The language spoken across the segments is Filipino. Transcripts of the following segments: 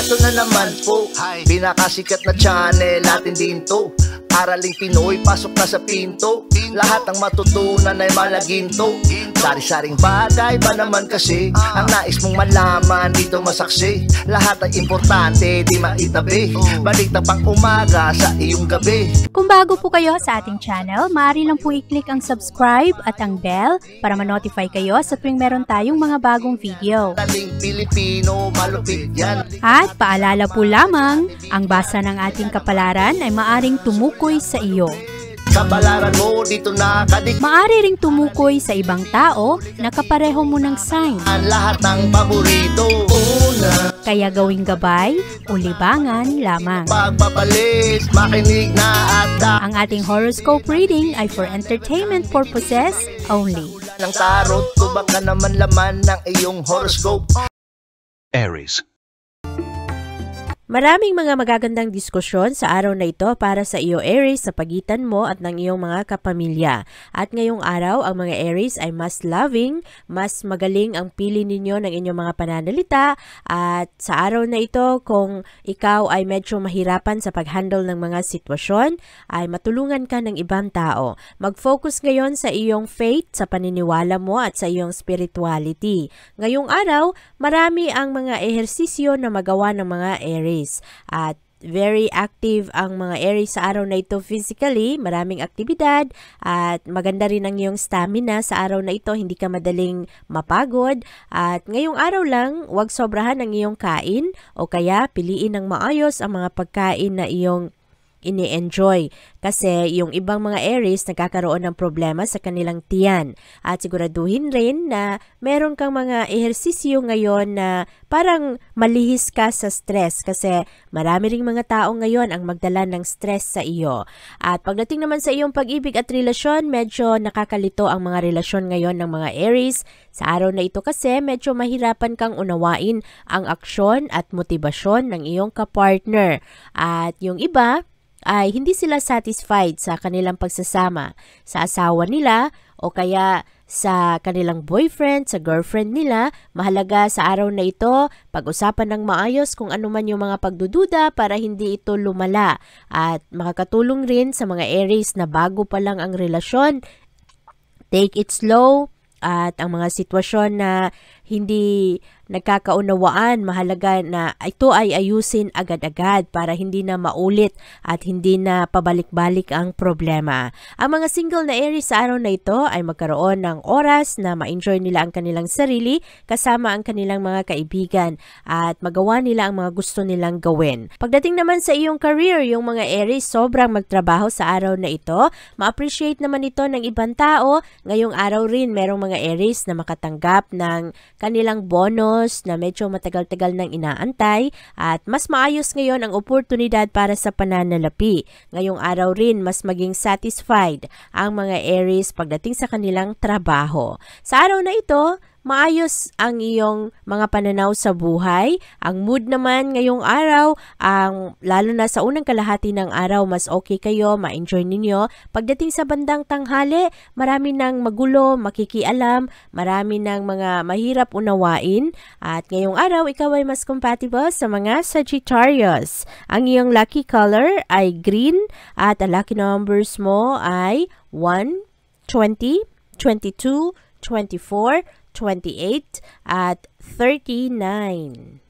Eto na naman po, pinakasikat na channel natin din to. Araling Pinoy, pasok na sa pinto. Lahat ng matutunan ay malaginto. Sari-saring bagay ba naman kasi ang nais mong malaman dito masaksi. Lahat ay importante, di maitabi. Balik na pang umaga sa iyong gabi. Kung bago po kayo sa ating channel, maaari lang po i-click ang subscribe at ang bell para ma-notify kayo sa tuwing meron tayong mga bagong video. Taling Pilipino, malupit yan. At paalala po lamang, ang basa ng ating kapalaran ay maaring tumukoy sa iyo. Kapalaran mo dito nakadik. Maaari ring tumukoy sa ibang tao na kapareho mo ng sign. Ang lahat ng paborito. Una, Kaya gawing gabay o libangan lamang. pagpapalit, makinig na at Ang ating horoscope reading ay for entertainment purposes only. ng tarot. Tubak ka naman laman ng iyong horoscope. Aries. Maraming mga magagandang diskusyon sa araw na ito para sa iyo Aries sa pagitan mo at ng iyong mga kapamilya. At ngayong araw, ang mga Aries ay mas loving, mas magaling ang pili ninyo ng inyong mga pananalita. At sa araw na ito, kung ikaw ay medyo mahirapan sa pag-handle ng mga sitwasyon, ay matulungan ka ng ibang tao. Mag-focus ngayon sa iyong faith, sa paniniwala mo at sa iyong spirituality. Ngayong araw, marami ang mga ehersisyo na magawa ng mga Aries. At very active ang mga Aries sa araw na ito physically, maraming aktibidad at maganda rin ang iyong stamina sa araw na ito, hindi ka madaling mapagod. At ngayong araw lang, huwag sobrahan ang iyong kain o kaya piliin ng maayos ang mga pagkain na iyong ini-enjoy kasi yung ibang mga Aries nagkakaroon ng problema sa kanilang tiyan at siguraduhin rin na meron kang mga ehersisyo ngayon na parang malihis ka sa stress kasi marami ring mga tao ngayon ang magdala ng stress sa iyo. At pagdating naman sa iyong pag-ibig at relasyon, medyo nakakalito ang mga relasyon ngayon ng mga Aries. Sa araw na ito kasi medyo mahirapan kang unawain ang aksyon at motibasyon ng iyong kapartner. At yung iba ay hindi sila satisfied sa kanilang pagsasama sa asawa nila o kaya sa kanilang boyfriend, sa girlfriend nila. Mahalaga sa araw na ito, pag-usapan ng maayos kung ano man yung mga pagdududa para hindi ito lumala. At makakatulong rin sa mga Aries na bago pa lang ang relasyon, take it slow. At ang mga sitwasyon na hindi nagkakaunawaan, mahalaga na ito ay ayusin agad-agad para hindi na maulit at hindi na pabalik-balik ang problema. Ang mga single na Aries sa araw na ito ay magkaroon ng oras na ma-enjoy nila ang kanilang sarili kasama ang kanilang mga kaibigan at magawa nila ang mga gusto nilang gawin. Pagdating naman sa iyong career, yung mga Aries sobrang magtrabaho sa araw na ito. Ma-appreciate naman ito ng ibang tao. Ngayong araw rin merong mga Aries na makatanggap ng kanilang bonus na medyo matagal-tagal nang inaantay at mas maayos ngayon ang oportunidad para sa pananalapi. Ngayong araw rin mas maging satisfied ang mga Aries pagdating sa kanilang trabaho. Sa araw na ito, maayos ang iyong mga pananaw sa buhay. Ang mood naman ngayong araw, lalo na sa unang kalahati ng araw, mas okay kayo, ma-enjoy ninyo. Pagdating sa bandang tanghali, marami ng magulo, makikialam, marami ng mga mahirap unawain. At ngayong araw, ikaw ay mas compatible sa mga Sagittarius. Ang iyong lucky color ay green at ang lucky numbers mo ay 1, 20, 22, 24, 28 at 39.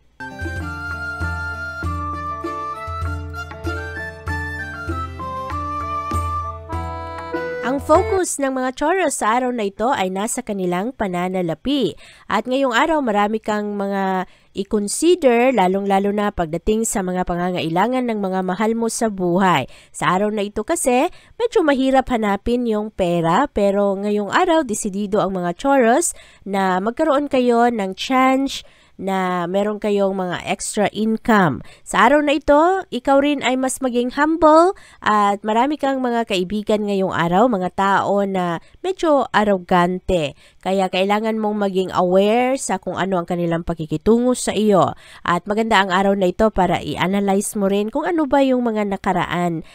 Ang focus ng mga Taurus sa araw na ito ay nasa kanilang pananalapi. At ngayong araw marami kang mga i-consider, lalong-lalo na pagdating sa mga pangangailangan ng mga mahal mo sa buhay. Sa araw na ito kasi, medyo mahirap hanapin yung pera, pero ngayong araw, desidido ang mga Taurus na magkaroon kayo ng chance na meron kayong mga extra income. Sa araw na ito, ikaw rin ay mas maging humble at marami kang mga kaibigan ngayong araw, mga tao na medyo arrogante. Kaya kailangan mong maging aware sa kung ano ang kanilang pakikitungo sa iyo. At maganda ang araw na ito para i-analyze mo rin kung ano ba yung mga nakaraan,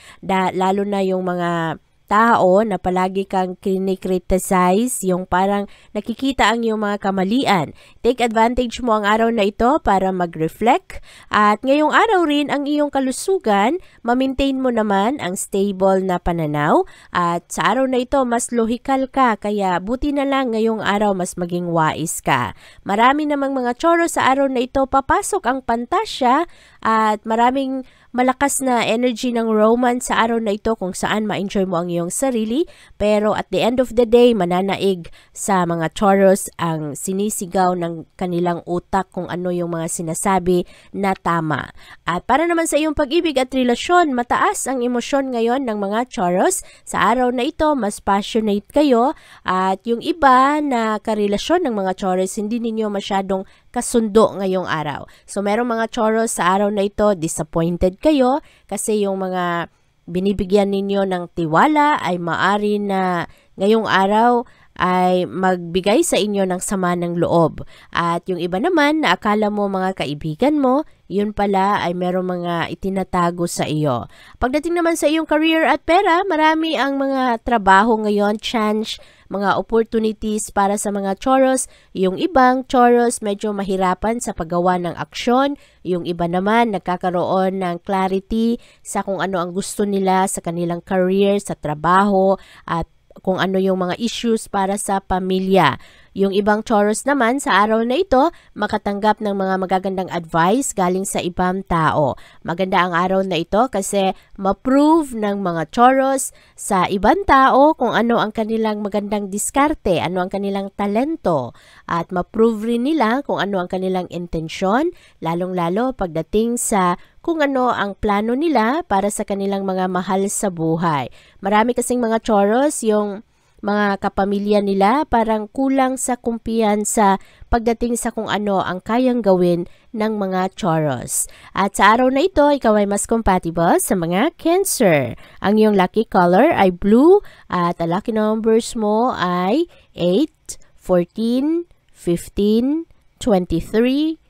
lalo na yung mga tao na palagi kang kinikriticize, yung parang nakikita ang iyong mga kamalian. Take advantage mo ang araw na ito para mag-reflect at ngayong araw rin ang iyong kalusugan, ma-maintain mo naman ang stable na pananaw at sa araw na ito mas lohikal ka kaya buti na lang ngayong araw mas maging wais ka. Marami namang mga Taurus sa araw na ito papasok ang pantasya at maraming malakas na energy ng romance sa araw na ito kung saan ma-enjoy mo ang iyong sarili pero at the end of the day mananaig sa mga Taurus ang sinisigaw ng kanilang utak kung ano yung mga sinasabi na tama. At para naman sa iyong pag-ibig at relasyon, mataas ang emosyon ngayon ng mga Taurus. Sa araw na ito mas passionate kayo at yung iba na karelasyon ng mga Taurus hindi ninyo masyadong kasundo ngayong araw. So merong mga Taurus sa araw na ito disappointed kayo kasi yung mga binibigyan ninyo ng tiwala ay maari na ngayong araw ay magbigay sa inyo ng sama ng loob. At yung iba naman na akala mo mga kaibigan mo, yun pala ay merong mga itinatago sa iyo. Pagdating naman sa iyong career at pera, marami ang mga trabaho ngayon, chance, mga opportunities para sa mga Taurus. Yung ibang Taurus medyo mahirapan sa paggawa ng aksyon. Yung iba naman nagkakaroon ng clarity sa kung ano ang gusto nila sa kanilang career, sa trabaho at kung ano yung mga issues para sa pamilya. Yung ibang Taurus naman sa araw na ito makatanggap ng mga magagandang advice galing sa ibang tao. Maganda ang araw na ito kasi ma-prove ng mga Taurus sa ibang tao kung ano ang kanilang magandang diskarte, ano ang kanilang talento at ma-prove rin nila kung ano ang kanilang intensyon, lalong-lalo pagdating sa kung ano ang plano nila para sa kanilang mga mahal sa buhay. Marami kasing mga Taurus yung mga kapamilya nila parang kulang sa kumpiyansa pagdating sa kung ano ang kayang gawin ng mga Taurus. At sa araw na ito, ikaw ay mas compatible sa mga Cancer. Ang iyong lucky color ay blue at ang lucky numbers mo ay 8, 14, 15, 23,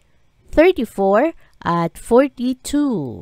34, at 42.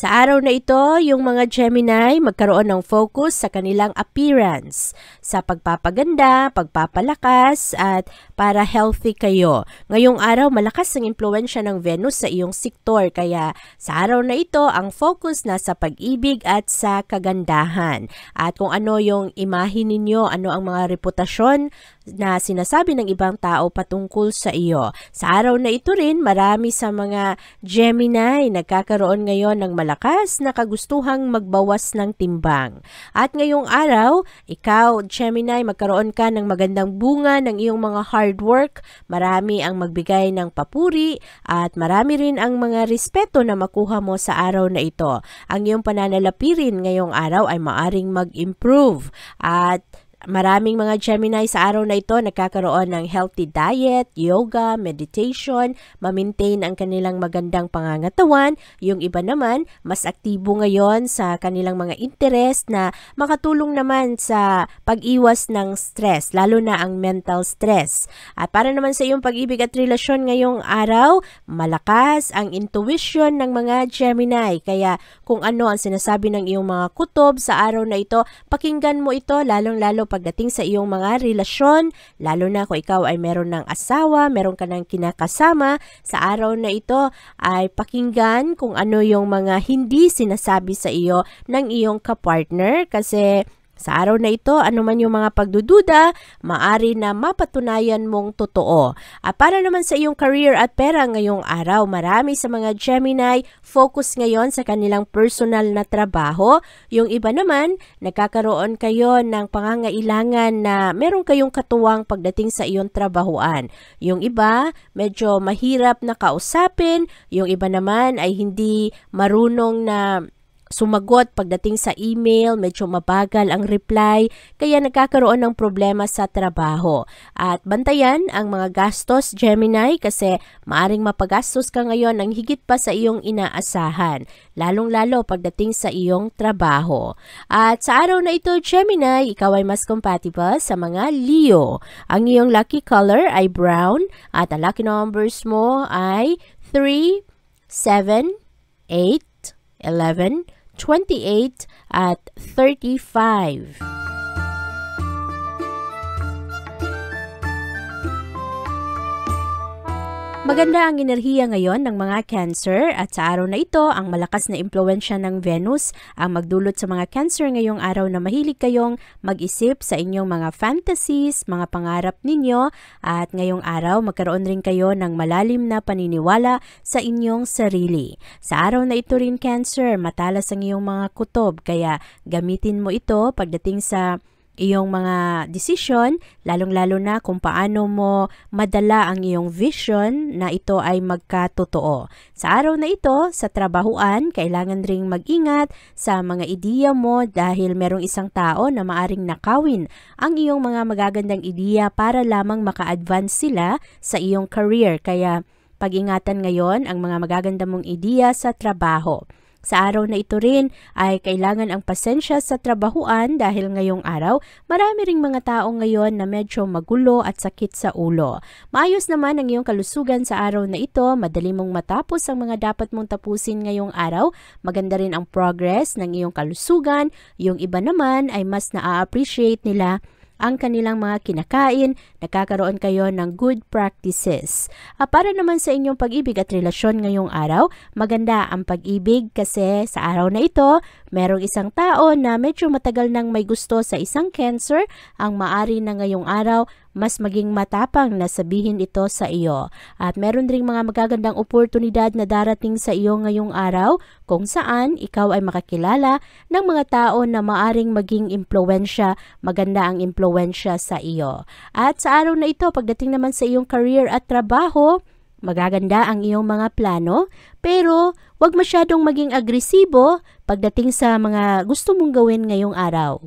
Sa araw na ito, yung mga Gemini magkaroon ng focus sa kanilang appearance, sa pagpapaganda, pagpapalakas, at para healthy kayo. Ngayong araw, malakas ang impluwensya ng Venus sa iyong sektor, kaya sa araw na ito, ang focus na sa pag-ibig at sa kagandahan. At kung ano yung imahe ninyo, ano ang mga reputasyon na sinasabi ng ibang tao patungkol sa iyo. Sa araw na ito rin, marami sa mga Gemini nagkakaroon ngayon ng malakas na kagustuhang magbawas ng timbang. At ngayong araw, ikaw Gemini, magkaroon ka ng magandang bunga ng iyong mga hard work. Marami ang magbigay ng papuri at marami rin ang mga respeto na makuha mo sa araw na ito. Ang iyong pananalapi rin ngayong araw ay maaring mag-improve at maraming mga Gemini sa araw na ito nagkakaroon ng healthy diet, yoga, meditation, ma-maintain ang kanilang magandang pangangatawan. Yung iba naman, mas aktibo ngayon sa kanilang mga interest na makatulong naman sa pag-iwas ng stress, lalo na ang mental stress. At para naman sa iyong pag-ibig at relasyon ngayong araw, malakas ang intuition ng mga Gemini. Kaya kung ano ang sinasabi ng iyong mga kutob sa araw na ito, pakinggan mo ito lalong-lalo pagdating sa iyong mga relasyon, lalo na kung ikaw ay meron ng asawa, meron ka ng kinakasama, sa araw na ito ay pakinggan kung ano yung mga hindi sinasabi sa iyo ng iyong kapartner kasi sa araw na ito, anuman yung mga pagdududa, maari na mapatunayan mong totoo. At para naman sa iyong career at pera ngayong araw, marami sa mga Gemini focus ngayon sa kanilang personal na trabaho. Yung iba naman, nagkakaroon kayo ng pangangailangan na meron kayong katuwang pagdating sa iyong trabahuan. Yung iba, medyo mahirap na kausapin. Yung iba naman ay hindi marunong na sumagot pagdating sa email, medyo mabagal ang reply, kaya nagkakaroon ng problema sa trabaho. At bantayan ang mga gastos, Gemini, kasi maaring mapagastos ka ngayon ng higit pa sa iyong inaasahan, lalong-lalo pagdating sa iyong trabaho. At sa araw na ito, Gemini, ikaw ay mas compatible sa mga Leo. Ang iyong lucky color ay brown at ang lucky numbers mo ay 3, 7, 8, 11, 28 at 35. Maganda ang enerhiya ngayon ng mga Cancer at sa araw na ito, ang malakas na impluwensya ng Venus ang magdulot sa mga Cancer ngayong araw na mahilig kayong mag-isip sa inyong mga fantasies, mga pangarap ninyo at ngayong araw magkaroon rin kayo ng malalim na paniniwala sa inyong sarili. Sa araw na ito rin Cancer, matalas ang iyong mga kutob kaya gamitin mo ito pagdating sa iyong mga desisyon, lalong-lalo na kung paano mo madala ang iyong vision na ito ay magkatotoo. Sa araw na ito, sa trabahuan, kailangan ring mag-ingat sa mga ideya mo dahil merong isang tao na maaring nakawin ang iyong mga magagandang ideya para lamang maka-advance sila sa iyong career. Kaya pag-ingatan ngayon ang mga magaganda mong ideya sa trabaho. Sa araw na ito rin ay kailangan ang pasensya sa trabahuan dahil ngayong araw marami ring mga tao ngayon na medyo magulo at sakit sa ulo. Maayos naman ang iyong kalusugan sa araw na ito, madali mong matapos ang mga dapat mong tapusin ngayong araw. Maganda rin ang progress ng iyong kalusugan, yung iba naman ay mas na-appreciate nila ang kanilang mga kinakain, nagkakaroon kayo ng good practices. Para naman sa inyong pag-ibig at relasyon ngayong araw, maganda ang pag-ibig kasi sa araw na ito, merong isang tao na medyo matagal nang may gusto sa isang Cancer, ang maari na ngayong araw, mas maging matapang na sabihin ito sa iyo. At meron ring mga magagandang oportunidad na darating sa iyo ngayong araw kung saan ikaw ay makakilala ng mga tao na maaring maging impluwensya, maganda ang impluwensya sa iyo. At sa araw na ito, pagdating naman sa iyong career at trabaho, magaganda ang iyong mga plano, pero huwag masyadong maging agresibo pagdating sa mga gusto mong gawin ngayong araw.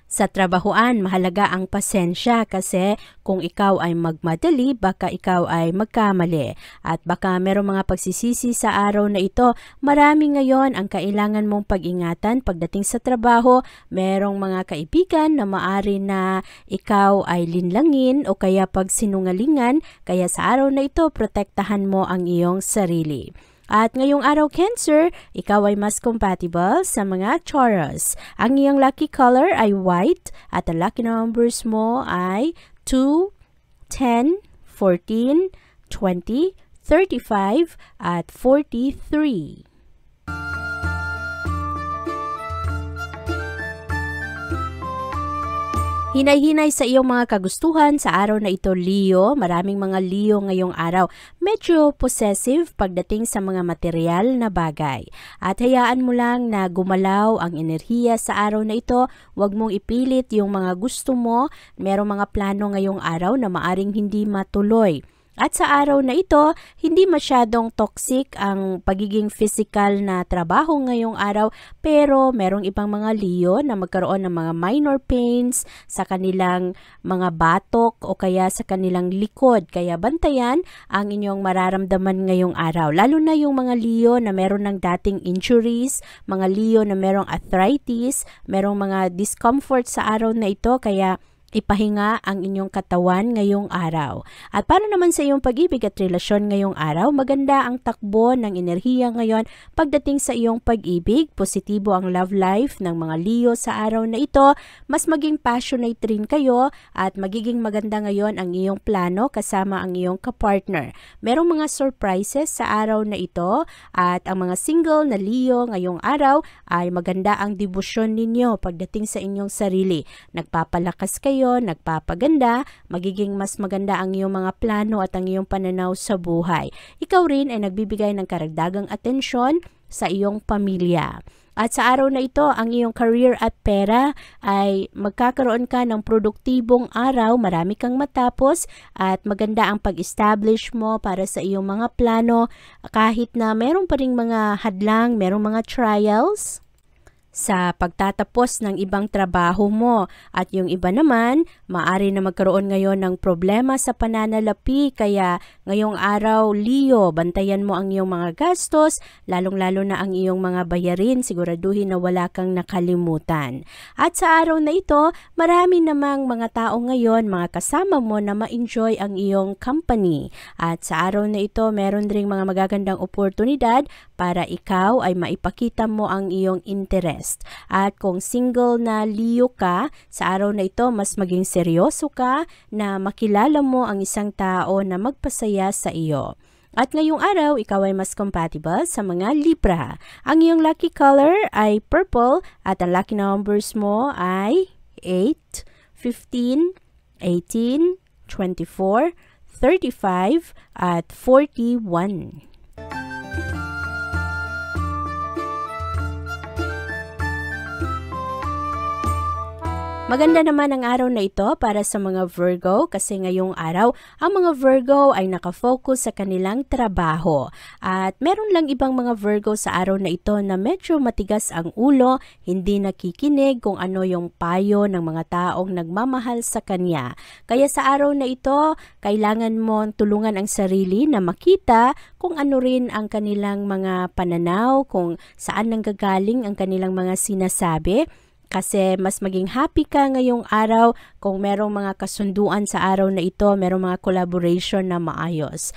Sa trabahuan, mahalaga ang pasensya kasi kung ikaw ay magmadali, baka ikaw ay magkamali. At baka merong mga pagsisisi sa araw na ito. Marami ngayon ang kailangan mong pag-ingatan pagdating sa trabaho. Merong mga kaibigan na maari na ikaw ay linlangin o kaya pagsinungalingan. Kaya sa araw na ito, protektahan mo ang iyong sarili. At ngayong araw Cancer, ikaw ay mas compatible sa mga Taurus. Ang iyong lucky color ay white at ang lucky numbers mo ay 2, 10, 14, 20, 35 at 43. Hinay-hinay sa iyong mga kagustuhan sa araw na ito, Leo. Maraming mga Leo ngayong araw. Medyo possessive pagdating sa mga material na bagay. At hayaan mo lang na gumalaw ang enerhiya sa araw na ito. Huwag mong ipilit yung mga gusto mo. Merong mga plano ngayong araw na maaring hindi matuloy. At sa araw na ito, hindi masyadong toxic ang pagiging physical na trabaho ngayong araw, pero merong ibang mga Leo na magkaroon ng mga minor pains sa kanilang mga batok o kaya sa kanilang likod. Kaya bantayan ang inyong mararamdaman ngayong araw. Lalo na yung mga Leo na meron ng dating injuries, mga Leo na merong arthritis, merong mga discomfort sa araw na ito, kaya ipahinga ang inyong katawan ngayong araw. At para naman sa iyong pag-ibig at relasyon ngayong araw, maganda ang takbo ng enerhiya ngayon pagdating sa iyong pag-ibig. Positibo ang love life ng mga Leo sa araw na ito. Mas maging passionate rin kayo at magiging maganda ngayon ang iyong plano kasama ang iyong kapartner. Merong mga surprises sa araw na ito at ang mga single na Leo ngayong araw ay maganda ang debosyon ninyo pagdating sa inyong sarili. Nagpapalakas kayo, nagpapaganda, magiging mas maganda ang iyong mga plano at ang iyong pananaw sa buhay. Ikaw rin ay nagbibigay ng karagdagang atensyon sa iyong pamilya. At sa araw na ito, ang iyong career at pera ay magkakaroon ka ng produktibong araw, marami kang matapos at maganda ang pag-establish mo para sa iyong mga plano kahit na meron pa ring mga hadlang, merong mga trials sa pagtatapos ng ibang trabaho mo. At yung iba naman, maaari na magkaroon ngayon ng problema sa pananalapi. Kaya ngayong araw, Leo, bantayan mo ang iyong mga gastos, lalong-lalo na ang iyong mga bayarin. Siguraduhin na wala kang nakalimutan. At sa araw na ito, marami namang mga tao ngayon, mga kasama mo na ma-enjoy ang iyong company. At sa araw na ito, meron ring mga magagandang oportunidad para ikaw ay maipakita mo ang iyong interest. At kung single na Leo ka, sa araw na ito mas maging seryoso ka na makilala mo ang isang tao na magpasaya sa iyo. At ngayong araw, ikaw ay mas compatible sa mga Libra. Ang iyong lucky color ay purple at ang lucky numbers mo ay 8, 15, 18, 24, 35 at 41. Maganda naman ang araw na ito para sa mga Virgo kasi ngayong araw ang mga Virgo ay nakafocus sa kanilang trabaho. At meron lang ibang mga Virgo sa araw na ito na medyo matigas ang ulo, hindi nakikinig kung ano yung payo ng mga taong nagmamahal sa kanya. Kaya sa araw na ito, kailangan mo tulungan ang sarili na makita kung ano rin ang kanilang mga pananaw, kung saan nanggagaling ang kanilang mga sinasabi. Kasi mas maging happy ka ngayong araw kung merong mga kasunduan sa araw na ito, merong mga collaboration na maayos.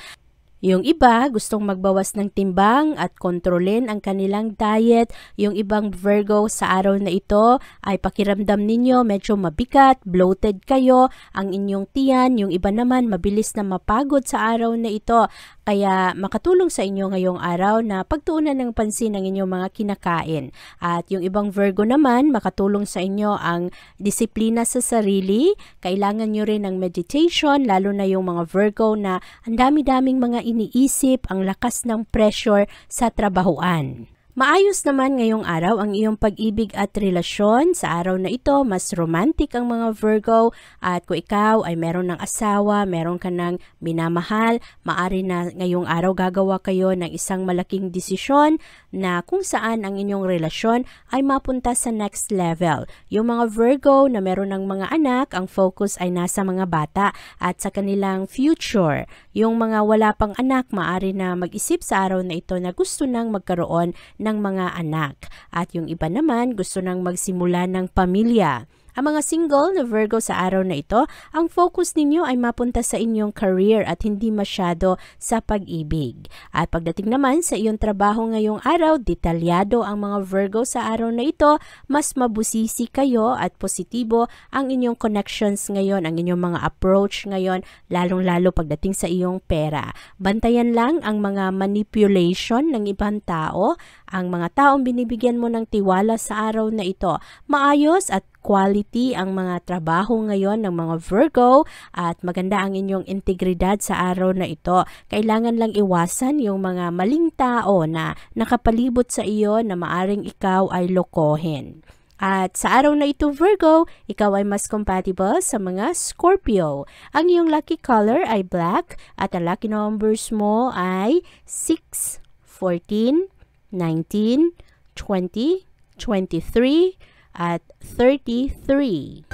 Yung iba gustong magbawas ng timbang at kontrolin ang kanilang diet. Yung ibang Virgo sa araw na ito ay pakiramdam ninyo medyo mabigat, bloated kayo, ang inyong tiyan. Yung iba naman mabilis na mapagod sa araw na ito. Kaya makatulong sa inyo ngayong araw na pagtuunan ng pansin ang inyong mga kinakain. At yung ibang Virgo naman, makatulong sa inyo ang disiplina sa sarili. Kailangan nyo rin ng meditation, lalo na yung mga Virgo na ang dami-daming mga iniisip, ang lakas ng pressure sa trabahuan. Maayos naman ngayong araw ang iyong pag-ibig at relasyon. Sa araw na ito, mas romantic ang mga Virgo at kung ikaw ay meron ng asawa, meron ka ng minamahal, maari na ngayong araw gagawa kayo ng isang malaking desisyon na kung saan ang inyong relasyon ay mapunta sa next level. Yung mga Virgo na meron ng mga anak, ang focus ay nasa mga bata at sa kanilang future. Yung mga wala pang anak, maari na mag-isip sa araw na ito na gusto nang magkaroon ng mga anak. At yung iba naman gusto nang magsimula ng pamilya. Ang mga single na Virgo sa araw na ito, ang focus ninyo ay mapunta sa inyong career at hindi masyado sa pag-ibig. At pagdating naman sa iyong trabaho ngayong araw, detalyado ang mga Virgo sa araw na ito, mas mabusisi kayo at positibo ang inyong connections ngayon, ang inyong mga approach ngayon, lalong-lalo pagdating sa iyong pera. Bantayan lang ang mga manipulation ng ibang tao, ang mga taong binibigyan mo ng tiwala sa araw na ito. Maayos at quality ang mga trabaho ngayon ng mga Virgo at maganda ang inyong integridad sa araw na ito. Kailangan lang iwasan yung mga maling tao na nakapalibot sa iyo na maaring ikaw ay lokohin. At sa araw na ito Virgo, ikaw ay mas compatible sa mga Scorpio. Ang iyong lucky color ay black at ang lucky numbers mo ay 6, 14, 19, 20, 23, at 33.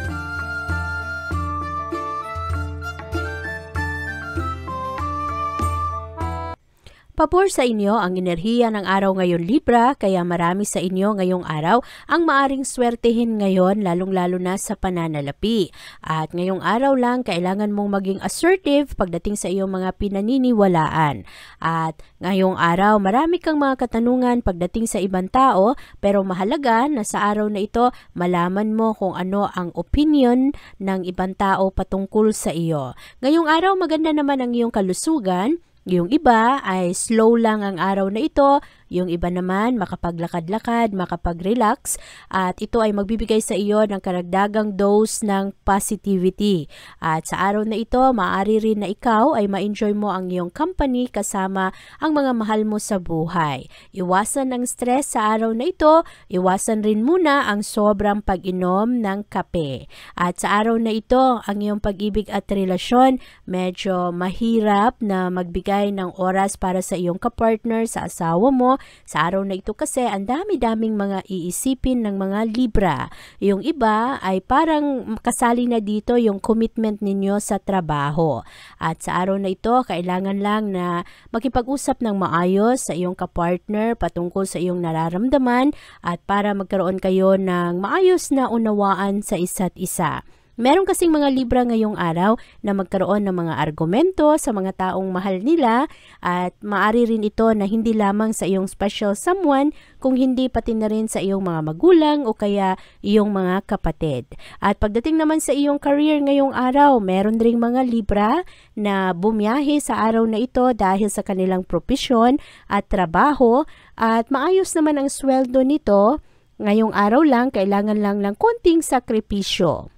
Pabor sa inyo ang enerhiya ng araw ngayon Libra, kaya marami sa inyo ngayong araw ang maaring swertehin ngayon lalong-lalo na sa pananalapi. At ngayong araw lang kailangan mong maging assertive pagdating sa iyong mga pinaniniwalaan. At ngayong araw marami kang mga katanungan pagdating sa ibang tao, pero mahalaga na sa araw na ito malaman mo kung ano ang opinion ng ibang tao patungkol sa iyo. Ngayong araw maganda naman ang iyong kalusugan. Yung iba ay slow lang ang araw na ito, yung iba naman makapaglakad-lakad, makapag-relax, at ito ay magbibigay sa iyo ng karagdagang dose ng positivity. At sa araw na ito, maaari rin na ikaw ay ma-enjoy mo ang iyong company kasama ang mga mahal mo sa buhay. Iwasan ang stress sa araw na ito, iwasan rin muna ang sobrang pag-inom ng kape. At sa araw na ito, ang iyong pag-ibig at relasyon medyo mahirap na magbigay ng oras para sa iyong kapartner, sa asawa mo. Sa araw na ito kasi ang dami-daming mga iisipin ng mga Libra. Yung iba ay parang kasali na dito yung commitment ninyo sa trabaho. At sa araw na ito, kailangan lang na makipag-usap ng maayos sa iyong kapartner patungkol sa iyong nararamdaman at para magkaroon kayo ng maayos na unawaan sa isa't isa. Meron kasing mga Libra ngayong araw na magkaroon ng mga argumento sa mga taong mahal nila at maaari rin ito na hindi lamang sa iyong special someone kung hindi pati na rin sa iyong mga magulang o kaya iyong mga kapatid. At pagdating naman sa iyong career ngayong araw, meron ring mga Libra na bumiyahe sa araw na ito dahil sa kanilang propesyon at trabaho at maayos naman ang sweldo nito. Ngayong araw lang, kailangan lang ng konting sakripisyo.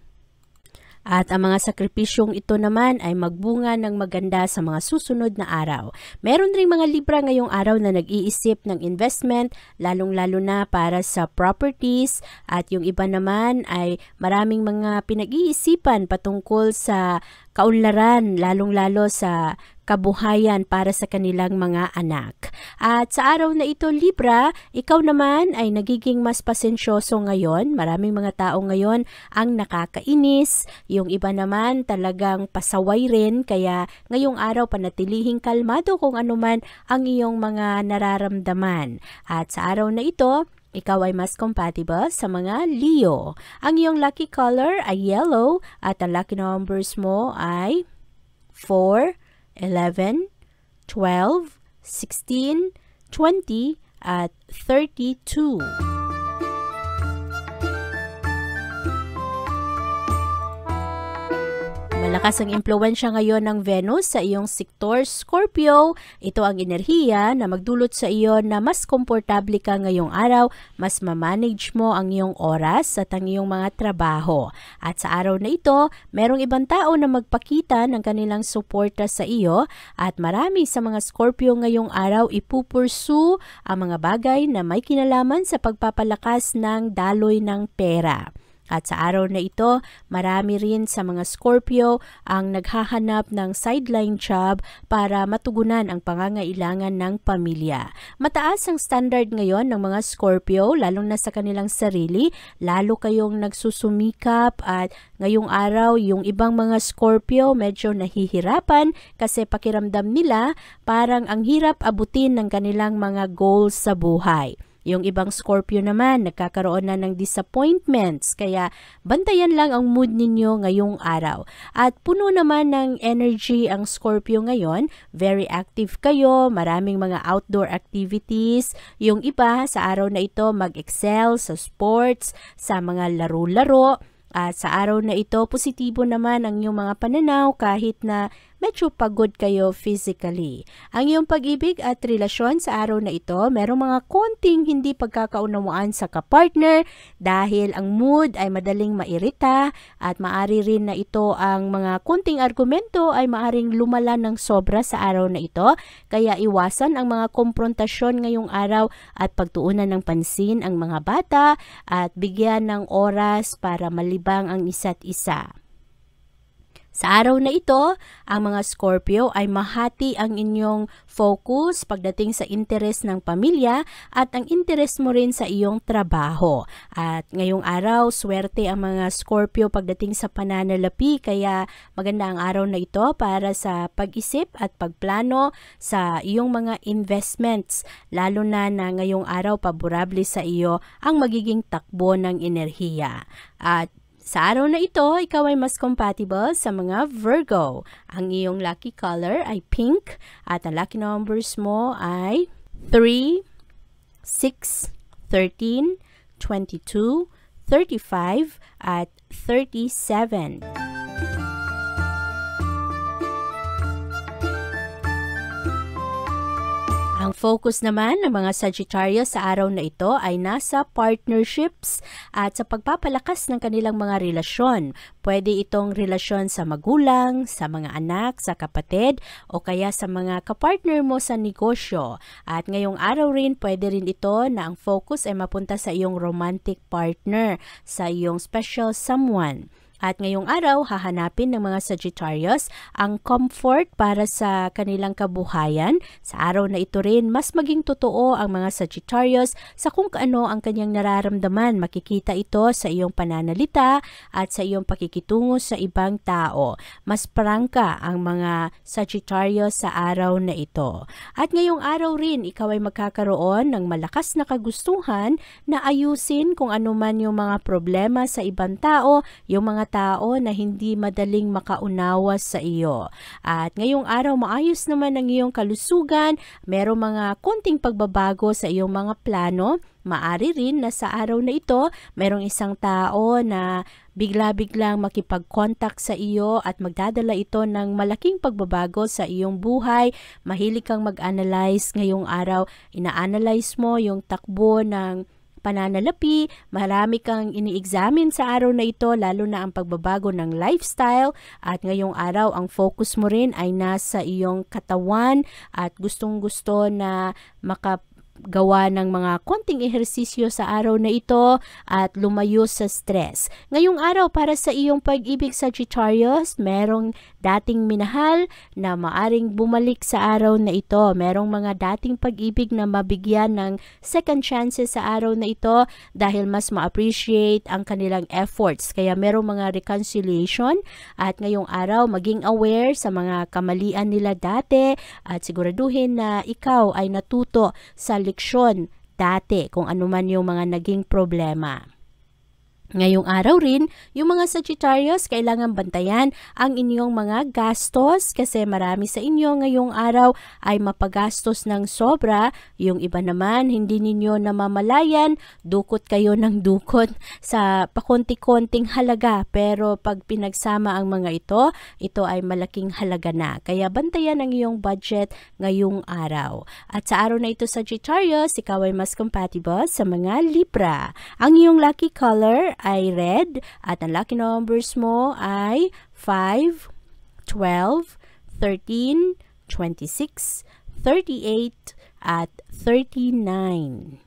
At ang mga sakripisyong ito naman ay magbunga ng maganda sa mga susunod na araw. Meron ring mga Libra ngayong araw na nag-iisip ng investment, lalong-lalo na para sa properties, at yung iba naman ay maraming mga pinag-iisipan patungkol sa kaunlaran, lalong-lalo sa kabuhayan para sa kanilang mga anak. At sa araw na ito, Libra, ikaw naman ay nagiging mas pasensyoso ngayon. Maraming mga tao ngayon ang nakakainis. Yung iba naman talagang pasaway rin. Kaya ngayong araw panatilihing kalmado kung ano man ang iyong mga nararamdaman. At sa araw na ito, ikaw ay mas compatible sa mga Leo. Ang iyong lucky color ay yellow at ang lucky numbers mo ay 4, 11, 12, 16, 20, at 32. Malakas ang impluwensya ngayon ng Venus sa iyong sektor Scorpio. Ito ang enerhiya na magdulot sa iyo na mas komportable ka ngayong araw, mas ma-manage mo ang iyong oras at ang iyong mga trabaho. At sa araw na ito, merong ibang tao na magpakita ng kanilang suporta sa iyo at marami sa mga Scorpio ngayong araw ipupursu ang mga bagay na may kinalaman sa pagpapalakas ng daloy ng pera. At sa araw na ito, marami rin sa mga Scorpio ang naghahanap ng sideline job para matugunan ang pangangailangan ng pamilya. Mataas ang standard ngayon ng mga Scorpio, lalong na sa kanilang sarili, lalo kayong nagsusumikap at ngayong araw yung ibang mga Scorpio medyo nahihirapan kasi pakiramdam nila parang ang hirap abutin ng kanilang mga goals sa buhay. Yung ibang Scorpio naman, nagkakaroon na ng disappointments, kaya bantayan lang ang mood ninyo ngayong araw. At puno naman ng energy ang Scorpio ngayon, very active kayo, maraming mga outdoor activities. Yung iba sa araw na ito mag-excel sa sports, sa mga laro-laro. At sa araw na ito, positibo naman ang iyong mga pananaw kahit na medyo pagod kayo physically. Ang iyong pag-ibig at relasyon sa araw na ito, merong mga konting hindi pagkakaunawaan sa kapartner dahil ang mood ay madaling mairita at maari rin na ito ang mga konting argumento ay maaring lumala ng sobra sa araw na ito. Kaya iwasan ang mga komprontasyon ngayong araw at pagtuunan ng pansin ang mga bata at bigyan ng oras para malibang ang isa't isa. Sa araw na ito, ang mga Scorpio ay mahati ang inyong focus pagdating sa interes ng pamilya at ang interes mo rin sa iyong trabaho. At ngayong araw, swerte ang mga Scorpio pagdating sa pananalapi, kaya maganda ang araw na ito para sa pag-isip at pagplano sa iyong mga investments, lalo na ngayong araw paborable sa iyo ang magiging takbo ng enerhiya. At sa araw na ito, ikaw ay mas compatible sa mga Virgo. Ang iyong lucky color ay pink at ang lucky numbers mo ay 3, 6, 13, 22, 35, at 37. Ang focus naman ng mga Sagittarius sa araw na ito ay nasa partnerships at sa pagpapalakas ng kanilang mga relasyon. Pwede itong relasyon sa magulang, sa mga anak, sa kapatid, o kaya sa mga kapartner mo sa negosyo. At ngayong araw rin, pwede rin ito na ang focus ay mapunta sa iyong romantic partner, sa iyong special someone. At ngayong araw, hahanapin ng mga Sagittarius ang comfort para sa kanilang kabuhayan. Sa araw na ito rin, mas maging totoo ang mga Sagittarius sa kung ano ang kanyang nararamdaman. Makikita ito sa iyong pananalita at sa iyong pakikitungo sa ibang tao. Mas prangka ang mga Sagittarius sa araw na ito. At ngayong araw rin, ikaw ay magkakaroon ng malakas na kagustuhan na ayusin kung ano man yung mga problema sa ibang tao, yung mga tao na hindi madaling makaunawa sa iyo. At ngayong araw, maayos naman ang iyong kalusugan, merong mga konting pagbabago sa iyong mga plano. Maari rin na sa araw na ito, merong isang tao na bigla-biglang makipag-contact sa iyo at magdadala ito ng malaking pagbabago sa iyong buhay. Mahilig kang mag-analyze ngayong araw. Ina-analyze mo yung takbo ng pananalapi, marami kang ini-examine sa araw na ito, lalo na ang pagbabago ng lifestyle. At ngayong araw, ang focus mo rin ay nasa iyong katawan at gustong-gusto na gawa ng mga konting ehersisyo sa araw na ito at lumayo sa stress. Ngayong araw, para sa iyong pag-ibig, Sagittarius, merong dating minahal na maaring bumalik sa araw na ito. Merong mga dating pag-ibig na mabigyan ng second chances sa araw na ito dahil mas ma-appreciate ang kanilang efforts. Kaya merong mga reconciliation at ngayong araw, maging aware sa mga kamalian nila dati at siguraduhin na ikaw ay natuto sa leksyon dati kung ano man yung mga naging problema. Ngayong araw rin, yung mga Sagittarius, kailangan bantayan ang inyong mga gastos kasi marami sa inyo ngayong araw ay mapagastos ng sobra. Yung iba naman, hindi ninyo namamalayan, dukot kayo ng dukot sa pakonti-konting halaga. Pero pag pinagsama ang mga ito ay malaking halaga na. Kaya bantayan ang iyong budget ngayong araw. At sa araw na ito, Sagittarius, ikaw ay mas compatible sa mga Libra. Ang iyong lucky color ay red at ang lucky numbers mo ay 5, 12, 13, 26, 38 at 39.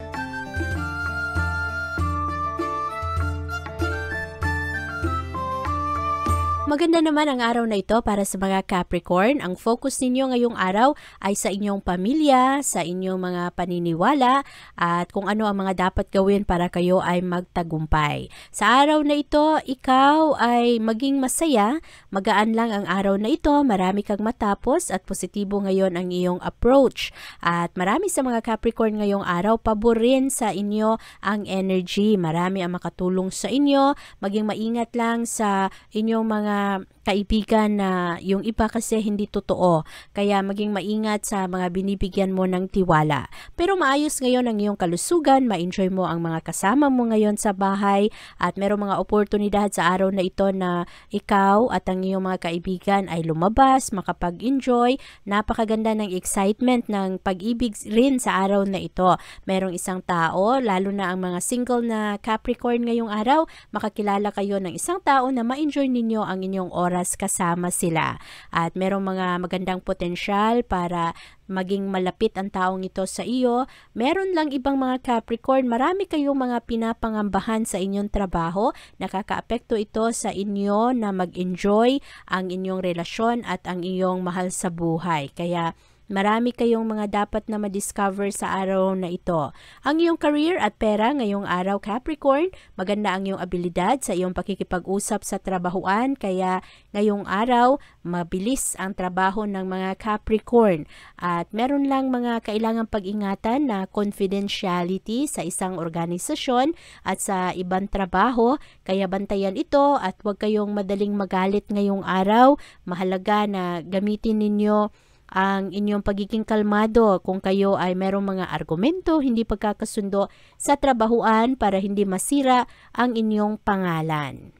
Maganda naman ang araw na ito para sa mga Capricorn. Ang focus ninyo ngayong araw ay sa inyong pamilya, sa inyong mga paniniwala, at kung ano ang mga dapat gawin para kayo ay magtagumpay. Sa araw na ito, ikaw ay maging masaya, magaan lang ang araw na ito, marami kang matapos at positibo ngayon ang iyong approach. At marami sa mga Capricorn ngayong araw, pabor rin sa inyo ang energy. Marami ang makatulong sa inyo, maging maingat lang sa inyong mga kaibigan na yung iba kasi hindi totoo. Kaya maging maingat sa mga binibigyan mo ng tiwala. Pero maayos ngayon ang iyong kalusugan, ma-enjoy mo ang mga kasama mo ngayon sa bahay at merong mga oportunidad sa araw na ito na ikaw at ang iyong mga kaibigan ay lumabas, makapag-enjoy. Napakaganda ng excitement ng pag-ibig rin sa araw na ito. Merong isang tao, lalo na ang mga single na Capricorn ngayong araw, makakilala kayo ng isang tao na ma-enjoy ninyo ang inyong oras kasama sila. At merong mga magandang potensyal para maging malapit ang taong ito sa iyo. Meron lang ibang mga Capricorn, marami kayong mga pinapangambahan sa inyong trabaho. Nakakaapekto ito sa inyo na mag-enjoy ang inyong relasyon at ang iyong mahal sa buhay. Kaya marami kayong mga dapat na ma-discover sa araw na ito. Ang iyong career at pera ngayong araw, Capricorn, maganda ang iyong abilidad sa iyong pakikipag-usap sa trabahuan, kaya ngayong araw, mabilis ang trabaho ng mga Capricorn. At meron lang mga kailangang pag-ingatan na confidentiality sa isang organisasyon at sa ibang trabaho, kaya bantayan ito at huwag kayong madaling magalit ngayong araw. Mahalaga na gamitin ninyo ang inyong pagiging kalmado kung kayo ay merong mga argumento, hindi pagkakasundo sa trabahuan para hindi masira ang inyong pangalan.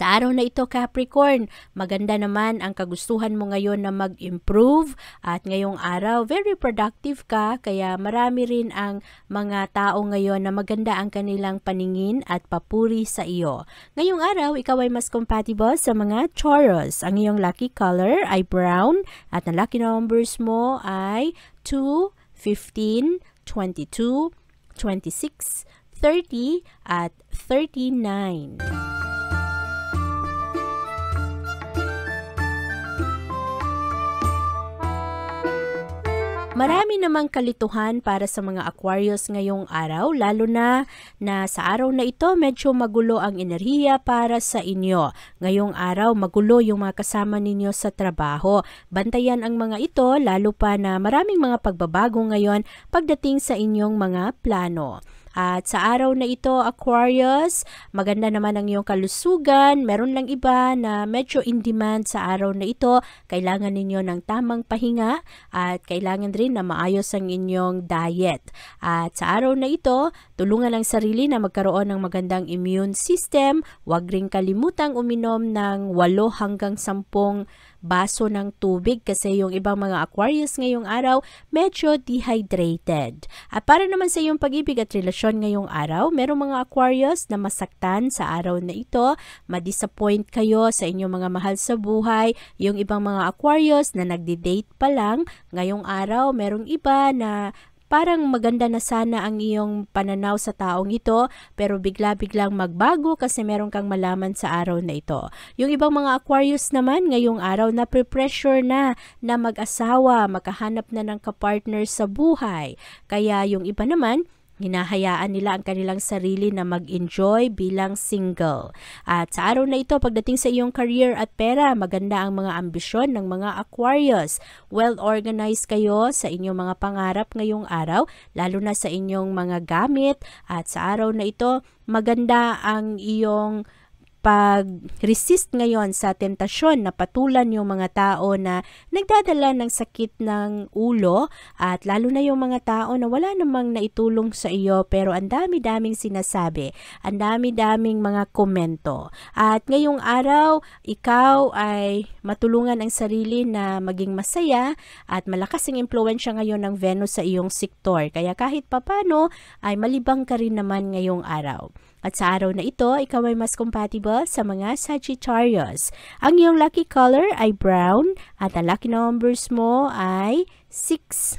Sa araw na ito, Capricorn, maganda naman ang kagustuhan mo ngayon na mag-improve at ngayong araw, very productive ka kaya marami rin ang mga tao ngayon na maganda ang kanilang paningin at papuri sa iyo. Ngayong araw, ikaw ay mas compatible sa mga Taurus. Ang iyong lucky color ay brown at ang lucky numbers mo ay 2, 15, 22, 26, 30 at 39. Marami namang kalituhan para sa mga Aquarius ngayong araw, lalo na sa araw na ito medyo magulo ang enerhiya para sa inyo. Ngayong araw magulo yung mga kasama ninyo sa trabaho. Bantayan ang mga ito lalo pa na maraming mga pagbabago ngayon pagdating sa inyong mga plano. At sa araw na ito, Aquarius, maganda naman ang iyong kalusugan. Meron lang iba na medyo in demand sa araw na ito. Kailangan ninyo ng tamang pahinga at kailangan rin na maayos ang inyong diet. At sa araw na ito, tulungan ang sarili na magkaroon ng magandang immune system. Huwag rin kalimutang uminom ng 8 hanggang 10 baso ng tubig kasi yung ibang mga Aquarius ngayong araw medyo dehydrated. At para naman sa iyong pag-ibig at relasyon ngayong araw, merong mga Aquarius na masaktan sa araw na ito, ma-disappoint kayo sa inyong mga mahal sa buhay. Yung ibang mga Aquarius na nagdi-date pa lang, ngayong araw merong iba na parang maganda na sana ang iyong pananaw sa taong ito pero bigla-biglang magbago kasi meron kang malaman sa araw na ito. Yung ibang mga Aquarius naman ngayong araw na pre-pressure na mag-asawa, makahanap na ng kapartner sa buhay. Kaya yung iba naman, hinahayaan nila ang kanilang sarili na mag-enjoy bilang single. At sa araw na ito, pagdating sa iyong career at pera, maganda ang mga ambisyon ng mga Aquarius. Well-organized kayo sa inyong mga pangarap ngayong araw, lalo na sa inyong mga gamit. At sa araw na ito, maganda ang iyong pag-resist ngayon sa tentasyon na patulan yung mga tao na nagdadala ng sakit ng ulo at lalo na yung mga tao na wala namang naitulong sa iyo pero ang dami-daming sinasabi, ang dami-daming mga komento. At ngayong araw, ikaw ay matulungan ang sarili na maging masaya at malakas ang impluwensya ngayon ng Venus sa iyong sektor. Kaya kahit papano ay malibang ka rin naman ngayong araw. At sa araw na ito, ikaw ay mas compatible sa mga Sagittarius. Ang iyong lucky color ay brown at ang lucky numbers mo ay 6,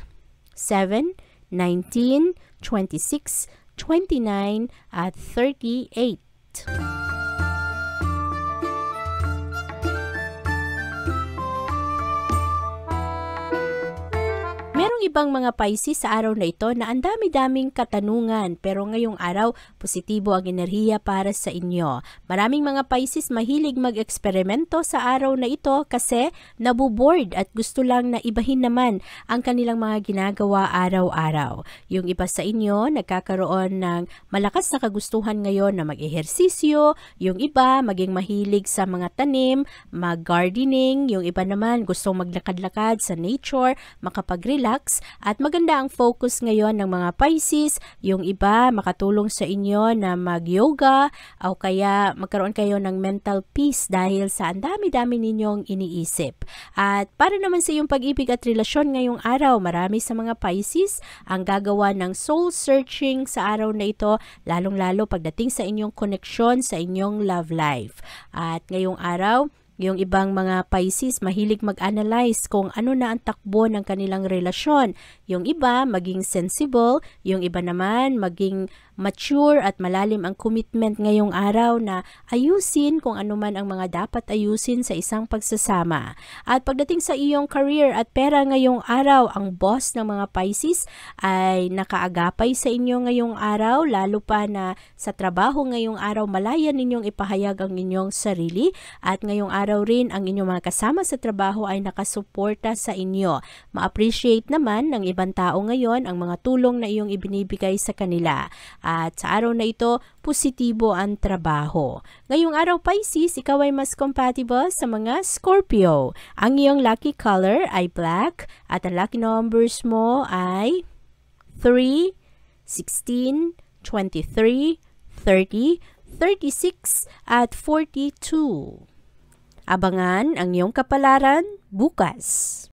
7, 19, 26, 29 at 38. Merong ibang mga Pisces sa araw na ito na ang dami-daming katanungan pero ngayong araw positibo ang enerhiya para sa inyo. Maraming mga Pisces mahilig mag-eksperimento sa araw na ito kasi nabuboard at gusto lang na ibahin naman ang kanilang mga ginagawa araw-araw. Yung iba sa inyo nagkakaroon ng malakas na kagustuhan ngayon na mag-ehersisyo, yung iba maging mahilig sa mga tanim, mag-gardening, yung iba naman gustong maglakad-lakad sa nature, makapag-relax. At maganda ang focus ngayon ng mga Pisces. Yung iba makatulong sa inyo na mag-yoga o kaya magkaroon kayo ng mental peace dahil sa ang dami-dami ninyong iniisip. At para naman sa iyong pag-ibig at relasyon ngayong araw, marami sa mga Pisces ang gagawa ng soul searching sa araw na ito, lalong-lalo pagdating sa inyong koneksyon sa inyong love life. At ngayong araw, yung ibang mga Pisces mahilig mag-analyze kung ano na ang takbo ng kanilang relasyon. Yung iba maging sensible, yung iba naman maging mature at malalim ang commitment ngayong araw na ayusin kung ano man ang mga dapat ayusin sa isang pagsasama. At pagdating sa iyong career at pera ngayong araw, ang boss ng mga Pisces ay nakaagapay sa inyo ngayong araw, lalo pa na sa trabaho ngayong araw malaya ninyong ipahayag ang inyong sarili at ngayong araw rin ang inyong mga kasama sa trabaho ay nakasuporta sa inyo. Ma-appreciate naman ng ibang tao ngayon ang mga tulong na iyong ibinibigay sa kanila. At sa araw na ito, positibo ang trabaho. Ngayong araw Pisces, ikaw ay mas compatible sa mga Scorpio. Ang iyong lucky color ay black at ang lucky numbers mo ay 3, 16, 23, 30, 36 at 42. Abangan ang iyong kapalaran bukas.